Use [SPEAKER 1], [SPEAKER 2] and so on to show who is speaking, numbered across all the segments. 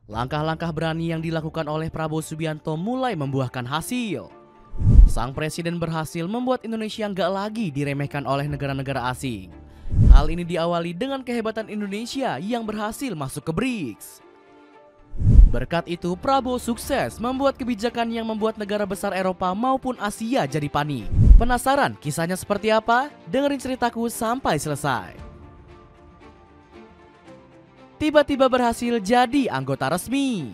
[SPEAKER 1] Langkah-langkah berani yang dilakukan oleh Prabowo Subianto mulai membuahkan hasil. Sang presiden berhasil membuat Indonesia nggak lagi diremehkan oleh negara-negara asing. Hal ini diawali dengan kehebatan Indonesia yang berhasil masuk ke BRICS. Berkat itu, Prabowo sukses membuat kebijakan yang membuat negara besar Eropa maupun Asia jadi panik. Penasaran kisahnya seperti apa? Dengerin ceritaku sampai selesai. Tiba-tiba berhasil jadi anggota resmi.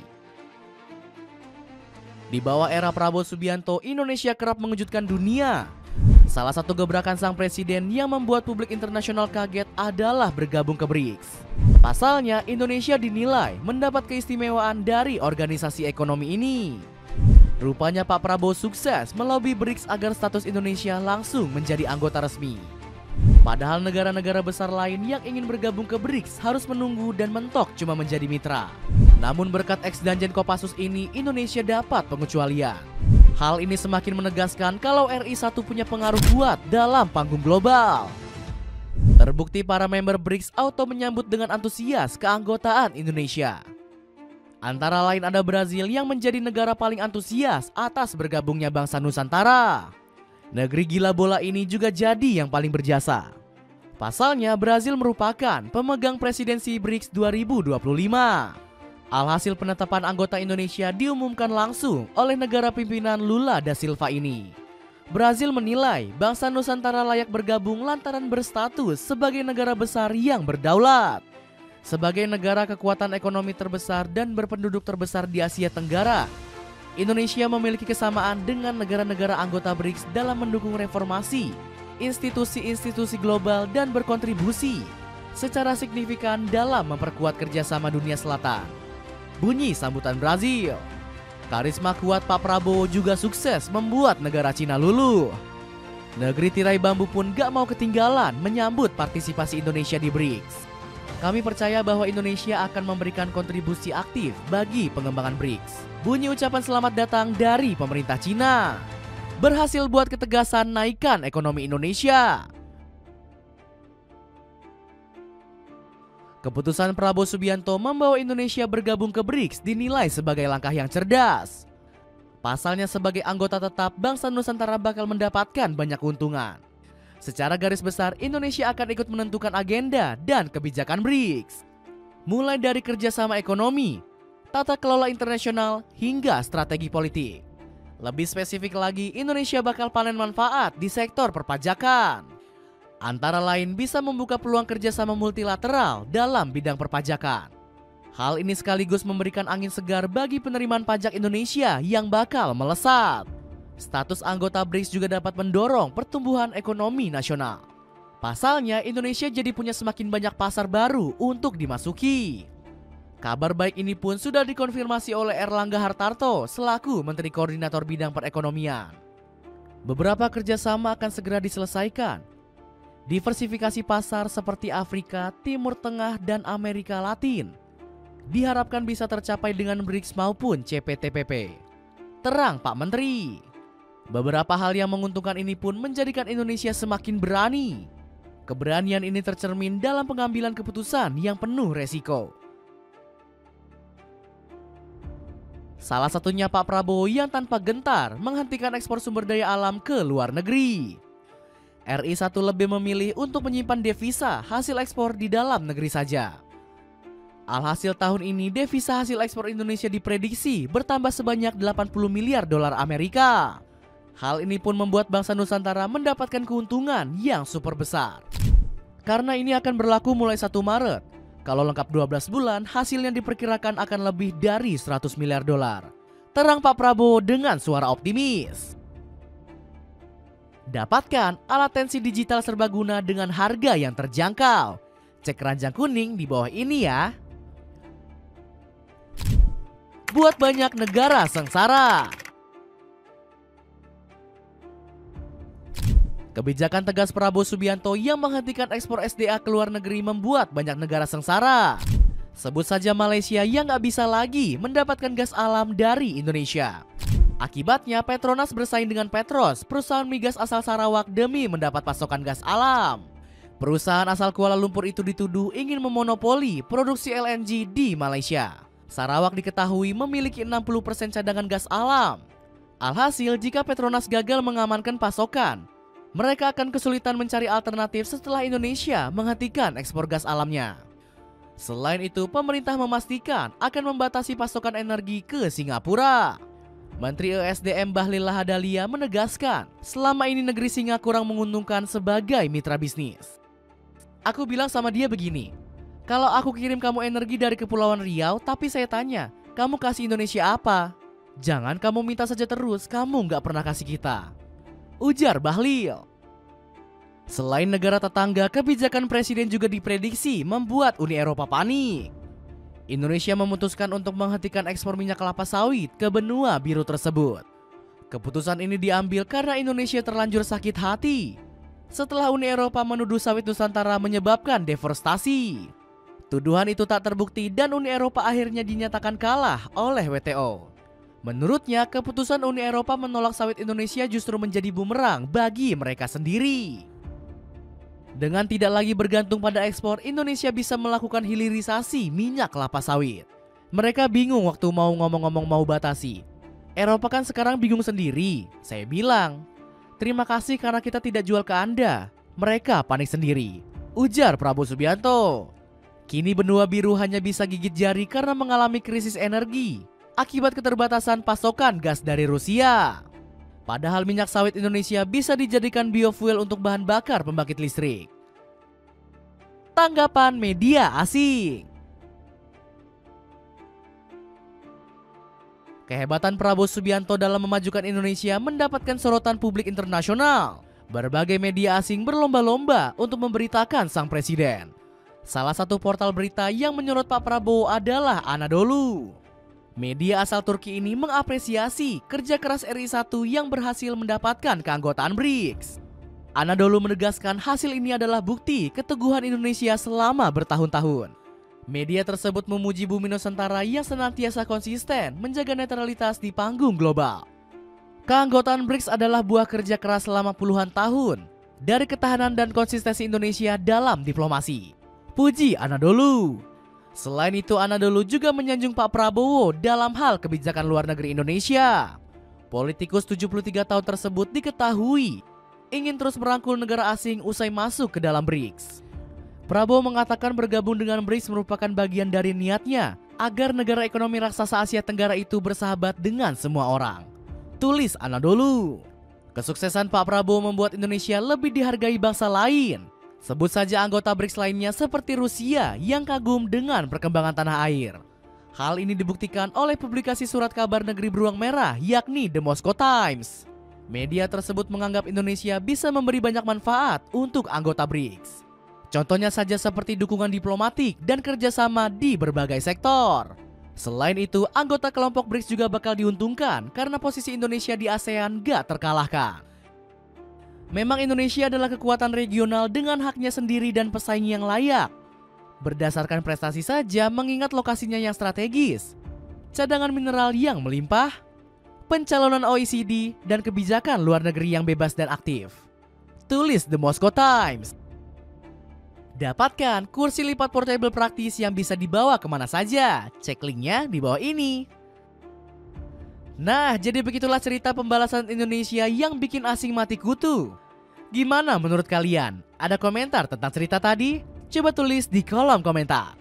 [SPEAKER 1] Di bawah era Prabowo Subianto, Indonesia kerap mengejutkan dunia. Salah satu gebrakan sang presiden yang membuat publik internasional kaget adalah bergabung ke BRICS. Pasalnya, Indonesia dinilai mendapat keistimewaan dari organisasi ekonomi ini. Rupanya Pak Prabowo sukses melobi BRICS agar status Indonesia langsung menjadi anggota resmi. Padahal negara-negara besar lain yang ingin bergabung ke BRICS harus menunggu dan mentok cuma menjadi mitra. Namun berkat ex-danjen Kopassus ini, Indonesia dapat pengecualian. Hal ini semakin menegaskan kalau RI 1 punya pengaruh kuat dalam panggung global. Terbukti para member BRICS auto menyambut dengan antusias keanggotaan Indonesia. Antara lain ada Brazil yang menjadi negara paling antusias atas bergabungnya bangsa Nusantara. Negeri gila bola ini juga jadi yang paling berjasa. Pasalnya Brazil merupakan pemegang presidensi BRICS 2025. Alhasil penetapan anggota Indonesia diumumkan langsung oleh negara pimpinan Lula da Silva ini. Brazil menilai bangsa Nusantara layak bergabung lantaran berstatus sebagai negara besar yang berdaulat. Sebagai negara kekuatan ekonomi terbesar dan berpenduduk terbesar di Asia Tenggara, Indonesia memiliki kesamaan dengan negara-negara anggota BRICS dalam mendukung reformasi, institusi-institusi global dan berkontribusi secara signifikan dalam memperkuat kerjasama dunia selatan. Bunyi sambutan Brazil. Karisma kuat Pak Prabowo juga sukses membuat negara Cina luluh. Negeri tirai bambu pun gak mau ketinggalan menyambut partisipasi Indonesia di BRICS. Kami percaya bahwa Indonesia akan memberikan kontribusi aktif bagi pengembangan BRICS. Bunyi ucapan selamat datang dari pemerintah Cina. Berhasil buat ketegasan naikkan ekonomi Indonesia. Keputusan Prabowo Subianto membawa Indonesia bergabung ke BRICS dinilai sebagai langkah yang cerdas. Pasalnya sebagai anggota tetap, bangsa Nusantara bakal mendapatkan banyak keuntungan. Secara garis besar, Indonesia akan ikut menentukan agenda dan kebijakan BRICS. Mulai dari kerjasama ekonomi, tata kelola internasional, hingga strategi politik. Lebih spesifik lagi, Indonesia bakal panen manfaat di sektor perpajakan. Antara lain bisa membuka peluang kerjasama multilateral dalam bidang perpajakan. Hal ini sekaligus memberikan angin segar bagi penerimaan pajak Indonesia yang bakal melesat. Status anggota BRICS juga dapat mendorong pertumbuhan ekonomi nasional. Pasalnya Indonesia jadi punya semakin banyak pasar baru untuk dimasuki. Kabar baik ini pun sudah dikonfirmasi oleh Erlangga Hartarto selaku Menteri Koordinator Bidang Perekonomian. Beberapa kerjasama akan segera diselesaikan. Diversifikasi pasar seperti Afrika, Timur Tengah, dan Amerika Latin diharapkan bisa tercapai dengan BRICS maupun CPTPP. Terang Pak Menteri. Beberapa hal yang menguntungkan ini pun menjadikan Indonesia semakin berani. Keberanian ini tercermin dalam pengambilan keputusan yang penuh resiko. Salah satunya Pak Prabowo yang tanpa gentar menghentikan ekspor sumber daya alam ke luar negeri. RI 1 lebih memilih untuk menyimpan devisa hasil ekspor di dalam negeri saja. Alhasil tahun ini devisa hasil ekspor Indonesia diprediksi bertambah sebanyak 80 miliar dolar Amerika. Hal ini pun membuat bangsa Nusantara mendapatkan keuntungan yang super besar. Karena ini akan berlaku mulai 1 Maret. Kalau lengkap 12 bulan, hasilnya diperkirakan akan lebih dari 100 miliar dolar. Terang Pak Prabowo dengan suara optimis. Dapatkan alat tensi digital serbaguna dengan harga yang terjangkau. Cek keranjang kuning di bawah ini ya. Buat banyak negara sengsara. Kebijakan tegas Prabowo Subianto yang menghentikan ekspor SDA ke luar negeri membuat banyak negara sengsara. Sebut saja Malaysia yang gak bisa lagi mendapatkan gas alam dari Indonesia. Akibatnya Petronas bersaing dengan Petros, perusahaan migas asal Sarawak demi mendapat pasokan gas alam. Perusahaan asal Kuala Lumpur itu dituduh ingin memonopoli produksi LNG di Malaysia. Sarawak diketahui memiliki 60% cadangan gas alam. Alhasil, jika Petronas gagal mengamankan pasokan, mereka akan kesulitan mencari alternatif setelah Indonesia menghentikan ekspor gas alamnya. Selain itu, pemerintah memastikan akan membatasi pasokan energi ke Singapura. Menteri ESDM Bahlil Lahadalia menegaskan, selama ini negeri Singa kurang menguntungkan sebagai mitra bisnis. Aku bilang sama dia begini, kalau aku kirim kamu energi dari Kepulauan Riau, tapi saya tanya, kamu kasih Indonesia apa? Jangan kamu minta saja terus, kamu nggak pernah kasih kita, ujar Bahlil. Selain negara tetangga, kebijakan presiden juga diprediksi membuat Uni Eropa panik. Indonesia memutuskan untuk menghentikan ekspor minyak kelapa sawit ke benua biru tersebut. Keputusan ini diambil karena Indonesia terlanjur sakit hati setelah Uni Eropa menuduh sawit Nusantara menyebabkan deforestasi. Tuduhan itu tak terbukti dan Uni Eropa akhirnya dinyatakan kalah oleh WTO. Menurutnya, keputusan Uni Eropa menolak sawit Indonesia justru menjadi bumerang bagi mereka sendiri. Dengan tidak lagi bergantung pada ekspor, Indonesia bisa melakukan hilirisasi minyak kelapa sawit. Mereka bingung waktu mau ngomong-ngomong mau batasi. Eropa kan sekarang bingung sendiri. Saya bilang, terima kasih karena kita tidak jual ke Anda. Mereka panik sendiri, ujar Prabowo Subianto. Kini benua biru hanya bisa gigit jari karena mengalami krisis energi akibat keterbatasan pasokan gas dari Rusia. Padahal minyak sawit Indonesia bisa dijadikan biofuel untuk bahan bakar pembangkit listrik. Tanggapan media asing. Kehebatan Prabowo Subianto dalam memajukan Indonesia mendapatkan sorotan publik internasional. Berbagai media asing berlomba-lomba untuk memberitakan sang presiden. Salah satu portal berita yang menyorot Pak Prabowo adalah Anadolu. Media asal Turki ini mengapresiasi kerja keras RI1 yang berhasil mendapatkan keanggotaan BRICS. Anadolu menegaskan hasil ini adalah bukti keteguhan Indonesia selama bertahun-tahun. Media tersebut memuji bumi Nusantara yang senantiasa konsisten menjaga netralitas di panggung global. Keanggotaan BRICS adalah buah kerja keras selama puluhan tahun dari ketahanan dan konsistensi Indonesia dalam diplomasi, puji Anadolu. Selain itu, Anadolu juga menyanjung Pak Prabowo dalam hal kebijakan luar negeri Indonesia. Politikus 73 tahun tersebut diketahui ingin terus merangkul negara asing usai masuk ke dalam BRICS. Prabowo mengatakan bergabung dengan BRICS merupakan bagian dari niatnya agar negara ekonomi raksasa Asia Tenggara itu bersahabat dengan semua orang, tulis Anadolu. Kesuksesan Pak Prabowo membuat Indonesia lebih dihargai bangsa lain. Sebut saja anggota BRICS lainnya seperti Rusia yang kagum dengan perkembangan tanah air. Hal ini dibuktikan oleh publikasi surat kabar negeri beruang merah yakni The Moscow Times. Media tersebut menganggap Indonesia bisa memberi banyak manfaat untuk anggota BRICS. Contohnya saja seperti dukungan diplomatik dan kerjasama di berbagai sektor. Selain itu, anggota kelompok BRICS juga bakal diuntungkan karena posisi Indonesia di ASEAN gak terkalahkan. Memang Indonesia adalah kekuatan regional dengan haknya sendiri dan pesaing yang layak. Berdasarkan prestasi saja mengingat lokasinya yang strategis, cadangan mineral yang melimpah, pencalonan OECD, dan kebijakan luar negeri yang bebas dan aktif, tulis The Moscow Times. Dapatkan kursi lipat portable praktis yang bisa dibawa kemana saja. Cek linknya di bawah ini. Nah, jadi begitulah cerita pembalasan Indonesia yang bikin asing mati kutu. Gimana menurut kalian? Ada komentar tentang cerita tadi? Coba tulis di kolom komentar.